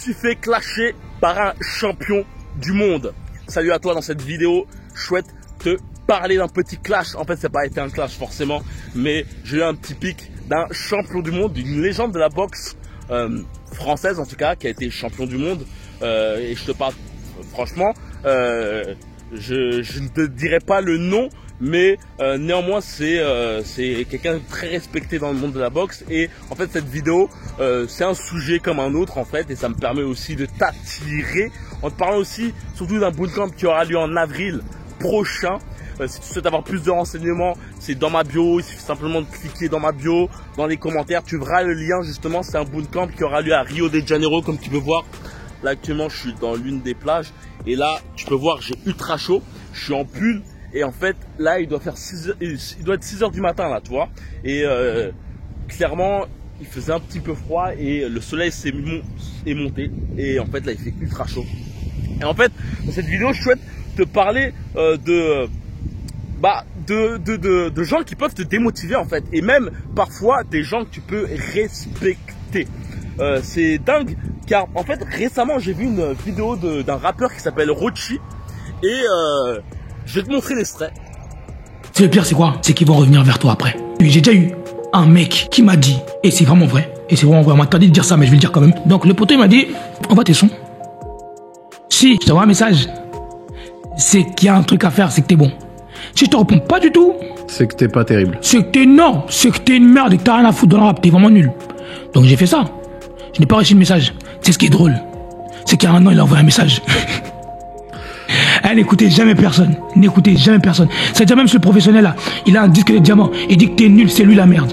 suis fait clasher par un champion du monde. Salut à toi dans cette vidéo, je souhaite te parler d'un petit clash. En fait, ça n'a pas été un clash forcément, mais j'ai eu un petit pic d'un champion du monde, d'une légende de la boxe française en tout cas, qui a été champion du monde. Et je te parle franchement, je ne te dirai pas le nom, mais néanmoins c'est quelqu'un de très respecté dans le monde de la boxe. Et en fait cette vidéo c'est un sujet comme un autre en fait, et ça me permet aussi de t'attirer en te parlant aussi surtout d'un bootcamp qui aura lieu en avril prochain. Si tu souhaites avoir plus de renseignements, c'est dans ma bio, il suffit simplement de cliquer dans ma bio, dans les commentaires, tu verras le lien justement. C'est un bootcamp qui aura lieu à Rio de Janeiro, comme tu peux voir. Là actuellement je suis dans l'une des plages et là tu peux voir j'ai ultra chaud, je suis en pull et en fait là il doit faire 6 heures, il doit être 6 heures du matin là tu vois, et clairement il faisait un petit peu froid et le soleil est monté et en fait là il fait ultra chaud. Et en fait dans cette vidéo je souhaite te parler de gens qui peuvent te démotiver en fait, et même parfois des gens que tu peux respecter. C'est dingue car en fait récemment j'ai vu une vidéo d'un rappeur qui s'appelle Rochi et je vais te montrer l'extrait. Le pire c'est quoi? C'est qu'ils vont revenir vers toi après. J'ai déjà eu un mec qui m'a dit, et c'est vraiment vrai, on m'a interdit de dire ça mais je vais le dire quand même. Donc le poteau il m'a dit envoie tes sons. Si je t'envoie un message, c'est qu'il y a un truc à faire, c'est que t'es bon. Si je te réponds pas du tout, c'est que t'es pas terrible. C'est que t'es non, c'est que t'es une merde et que t'as rien à foutre dans le rap, t'es vraiment nul. Donc j'ai fait ça. Je n'ai pas reçu le message. C'est ce qui est drôle. C'est qu'il y a un an, il a envoyé un message. N'écoutez jamais personne. N'écoutez jamais personne. C'est-à-dire même ce professionnel là, il a un disque de diamant. Il dit que t'es nul, c'est lui la merde.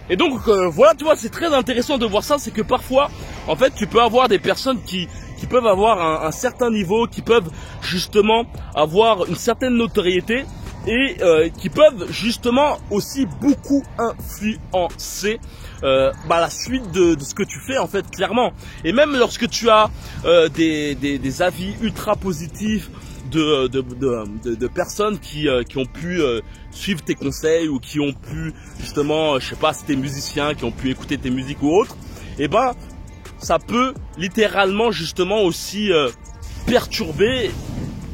Et donc voilà, tu vois, c'est très intéressant de voir ça. C'est que parfois, en fait, tu peux avoir des personnes qui peuvent avoir un certain niveau, qui peuvent justement avoir une certaine notoriété et qui peuvent justement aussi beaucoup influencer la suite de ce que tu fais en fait, clairement. Et même lorsque tu as des avis ultra positifs de personnes qui ont pu suivre tes conseils, ou qui ont pu justement, je sais pas, si t'es musicien, qui ont pu écouter tes musiques ou autres, et ben ça peut littéralement justement aussi perturber.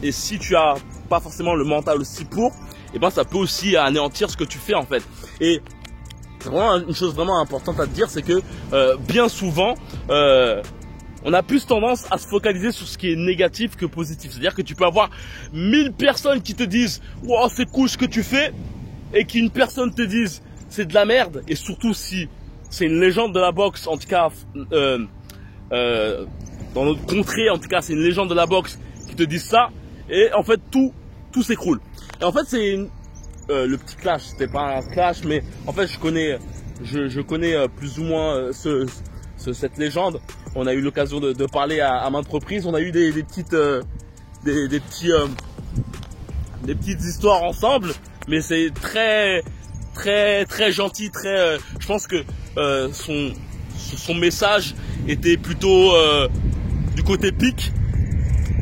Et si tu as pas forcément le mental aussi pour, et ben ça peut aussi anéantir ce que tu fais en fait. Et c'est vraiment une chose vraiment importante à te dire, c'est que bien souvent on a plus tendance à se focaliser sur ce qui est négatif que positif. C'est-à-dire que tu peux avoir 1000 personnes qui te disent wow, c'est cool ce que tu fais, et qu'une personne te dise c'est de la merde. Et surtout si c'est une légende de la boxe, en tout cas dans notre contrée, en tout cas c'est une légende de la boxe qui te dit ça, et en fait tout s'écroule. Et en fait c'est le petit clash, c'était pas un clash, mais en fait je connais plus ou moins cette légende. On a eu l'occasion de parler à maintes reprises. On a eu des petites histoires ensemble, mais c'est très gentil, je pense que son message était plutôt du côté pique,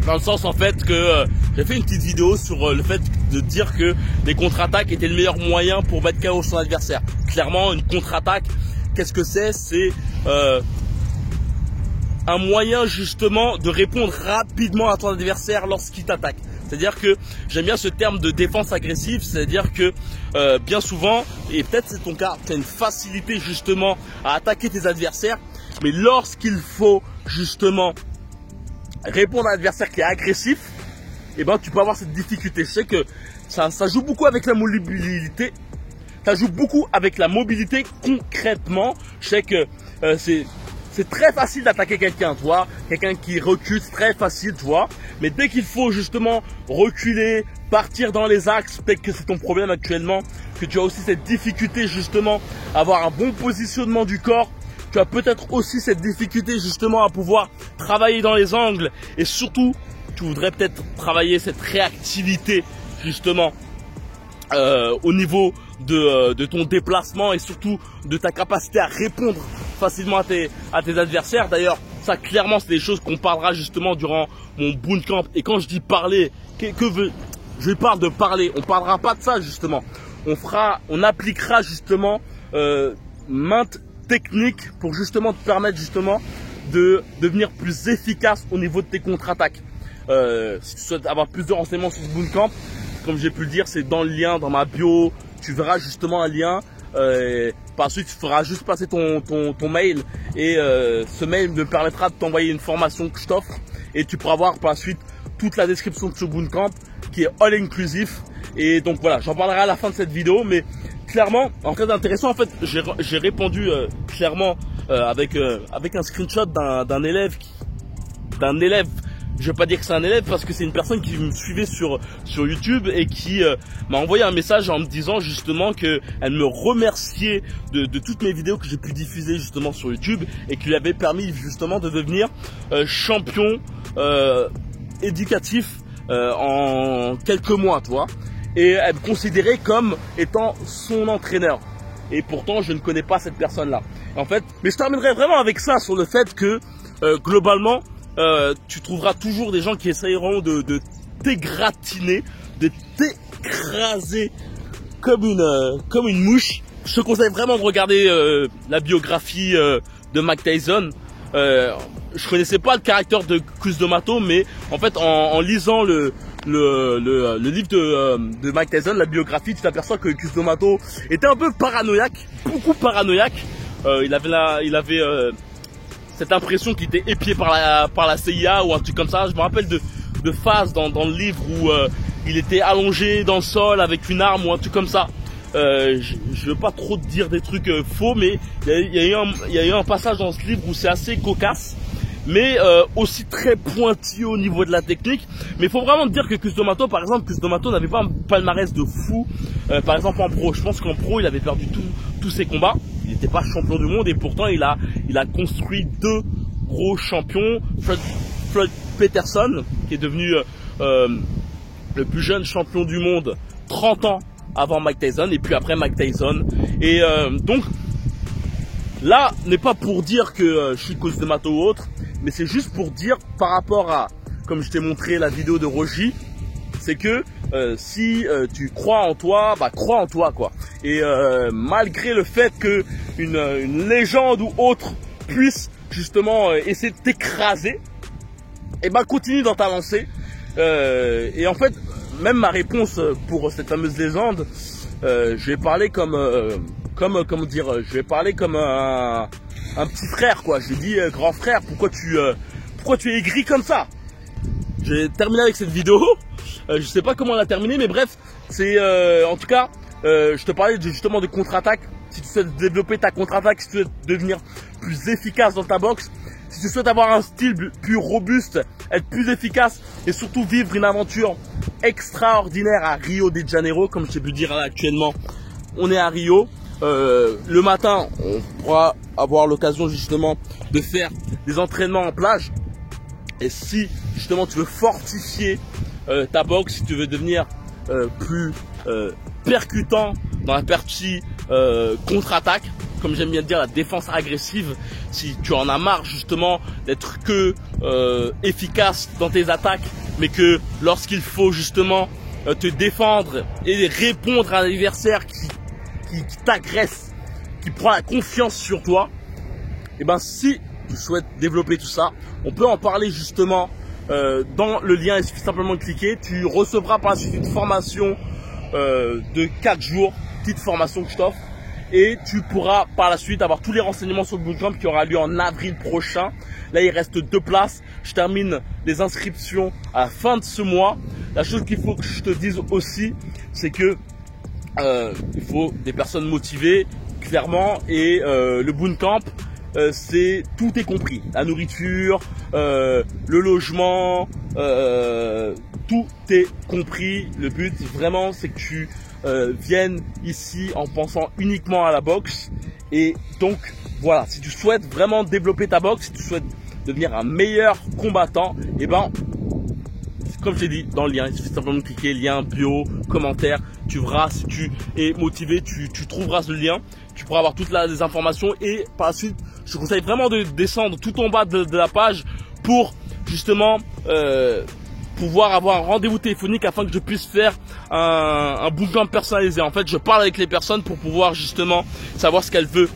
dans le sens en fait que j'ai fait une petite vidéo sur le fait de dire que les contre-attaques étaient le meilleur moyen pour mettre KO son adversaire. Clairement, une contre-attaque, qu'est-ce que c'est? C'est un moyen justement de répondre rapidement à ton adversaire lorsqu'il t'attaque. C'est-à-dire que j'aime bien ce terme de défense agressive, c'est-à-dire que bien souvent, et peut-être c'est ton cas, tu as une facilité justement à attaquer tes adversaires, mais lorsqu'il faut justement répondre à un adversaire qui est agressif, et ben tu peux avoir cette difficulté. Je sais que ça joue beaucoup avec la mobilité. Ça joue beaucoup avec la mobilité concrètement. Je sais que c'est très facile d'attaquer quelqu'un, tu vois. Quelqu'un qui recule, c'est très facile, tu vois. Mais dès qu'il faut justement reculer, partir dans les axes, peut-être que c'est ton problème actuellement, que tu as aussi cette difficulté justement à avoir un bon positionnement du corps. Tu as peut-être aussi cette difficulté justement à pouvoir travailler dans les angles, et surtout tu voudrais peut-être travailler cette réactivité justement au niveau de ton déplacement, et surtout de ta capacité à répondre facilement à tes adversaires. D'ailleurs ça clairement c'est des choses qu'on parlera justement durant mon bootcamp. Et quand je dis parler, je parle de parler, on parlera pas de ça justement. On appliquera justement maintes techniques pour justement te permettre justement de devenir plus efficace au niveau de tes contre-attaques. Si tu souhaites avoir plus de renseignements sur ce bootcamp, comme j'ai pu le dire, c'est dans le lien, dans ma bio, tu verras justement un lien. Par la suite, tu feras juste passer ton mail et ce mail me permettra de t'envoyer une formation que je t'offre et tu pourras voir par la suite toute la description de ce bootcamp qui est all inclusif. Et donc voilà, j'en parlerai à la fin de cette vidéo, mais clairement, en fait intéressant, en fait, j'ai répondu clairement avec un screenshot d'un élève. Je vais pas dire que c'est un élève parce que c'est une personne qui me suivait sur YouTube et qui m'a envoyé un message en me disant justement que elle me remerciait de toutes mes vidéos que j'ai pu diffuser justement sur YouTube et qui lui avait permis justement de devenir champion éducatif en quelques mois, tu vois. Et elle me considérait comme étant son entraîneur. Et pourtant, je ne connais pas cette personne-là. En fait, mais je terminerai vraiment avec ça sur le fait que globalement, tu trouveras toujours des gens qui essayeront de t'égratiner, de t'écraser comme une mouche. Je te conseille vraiment de regarder la biographie de Mike Tyson. Je connaissais pas le caractère de Cus D'Amato, mais en fait en lisant le livre de Mike Tyson, la biographie, tu t'aperçois que Cus D'Amato était un peu paranoïaque, beaucoup paranoïaque. Il avait cette impression qu'il était épié par la CIA ou un truc comme ça. Je me rappelle de phases dans le livre où il était allongé dans le sol avec une arme ou un truc comme ça. Je veux pas trop te dire des trucs faux, mais il y a eu un passage dans ce livre où c'est assez cocasse, mais aussi très pointilleux au niveau de la technique. Mais il faut vraiment te dire que Cus D'Amato, par exemple, Cus D'Amato n'avait pas un palmarès de fou. Par exemple en pro, je pense qu'en pro il avait perdu tous ses combats. Il n'était pas champion du monde et pourtant il a construit deux gros champions. Floyd Peterson, qui est devenu le plus jeune champion du monde 30 ans avant Mike Tyson, et puis après Mike Tyson. Et donc là n'est pas pour dire que je suis Cus D'Amato ou autre, mais c'est juste pour dire par rapport à, comme je t'ai montré la vidéo de Rogi, c'est que si tu crois en toi, bah crois en toi quoi. Et malgré le fait que une légende ou autre puisse justement essayer de t'écraser, et bah continue dans ta lancée. Et en fait, même ma réponse pour cette fameuse légende, je vais parler comment dire, je vais parler comme un petit frère quoi. Je lui dis grand frère, pourquoi tu es aigri comme ça? J'ai terminé avec cette vidéo. Je sais pas comment on a terminé, mais bref, c'est en tout cas, je te parlais justement de contre-attaque. Si tu souhaites développer ta contre-attaque, si tu souhaites devenir plus efficace dans ta boxe, si tu souhaites avoir un style plus robuste, être plus efficace et surtout vivre une aventure extraordinaire à Rio de Janeiro, comme je t'ai pu dire là, actuellement, on est à Rio. Le matin, on pourra avoir l'occasion justement de faire des entraînements en plage. Et si justement tu veux fortifier ta boxe, si tu veux devenir plus percutant dans la partie contre-attaque, comme j'aime bien dire, la défense agressive, si tu en as marre justement d'être que efficace dans tes attaques, mais que lorsqu'il faut justement te défendre et répondre à un adversaire qui t'agresse, qui prend la confiance sur toi, et ben si tu souhaites développer tout ça, on peut en parler justement dans le lien. Il suffit simplement de cliquer. Tu recevras par la suite une formation de 4 jours, petite formation que je t'offre, et tu pourras par la suite avoir tous les renseignements sur le bootcamp qui aura lieu en avril prochain. Là il reste 2 places, je termine les inscriptions à la fin de ce mois. La chose qu'il faut que je te dise aussi, c'est que il faut des personnes motivées clairement, et le bootcamp, tout est compris, la nourriture, le logement, tout est compris. Le but vraiment c'est que tu viennes ici en pensant uniquement à la boxe. Et donc voilà, si tu souhaites vraiment développer ta boxe, si tu souhaites devenir un meilleur combattant, et ben comme je t'ai dit dans le lien, il suffit simplement de cliquer, lien, bio, commentaire, tu verras. Si tu es motivé, tu trouveras ce lien, tu pourras avoir toutes les informations. Et par la suite, je te conseille vraiment de descendre tout en bas de la page pour justement pouvoir avoir un rendez-vous téléphonique afin que je puisse faire un bootcamp personnalisé. En fait, je parle avec les personnes pour pouvoir justement savoir ce qu'elles veulent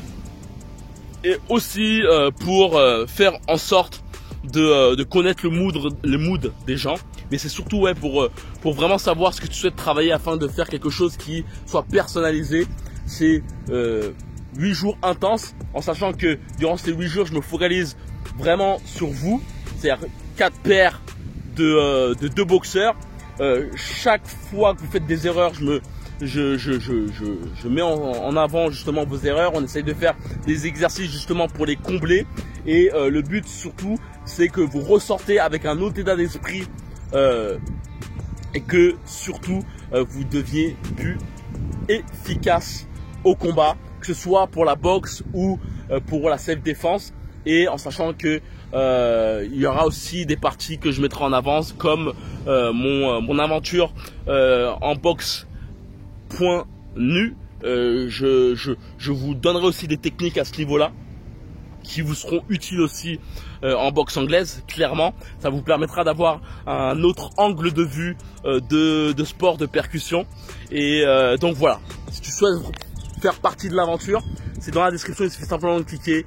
et aussi pour faire en sorte de connaître le mood des gens. Mais c'est surtout ouais, pour vraiment savoir ce que tu souhaites travailler afin de faire quelque chose qui soit personnalisé. C'est 8 jours intenses, en sachant que durant ces 8 jours, je me focalise vraiment sur vous. C'est-à-dire 4 paires de 2 boxeurs. Chaque fois que vous faites des erreurs, je mets en avant justement vos erreurs. On essaye de faire des exercices justement pour les combler. Et le but surtout, c'est que vous ressortez avec un autre état d'esprit et que surtout vous deviez plus efficace au combat, que ce soit pour la boxe ou pour la self-défense. Et en sachant que il y aura aussi des parties que je mettrai en avance, comme mon aventure en boxe point nu. Je vous donnerai aussi des techniques à ce niveau-là qui vous seront utiles aussi en boxe anglaise. Clairement, ça vous permettra d'avoir un autre angle de vue de sport de percussion. Et donc voilà, si tu souhaites faire partie de l'aventure, c'est dans la description. Il suffit simplement de cliquer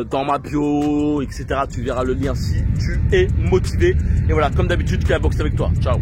dans ma bio, etc. Tu verras le lien si tu es motivé. Et voilà, comme d'habitude, que la boxe avec toi. Ciao.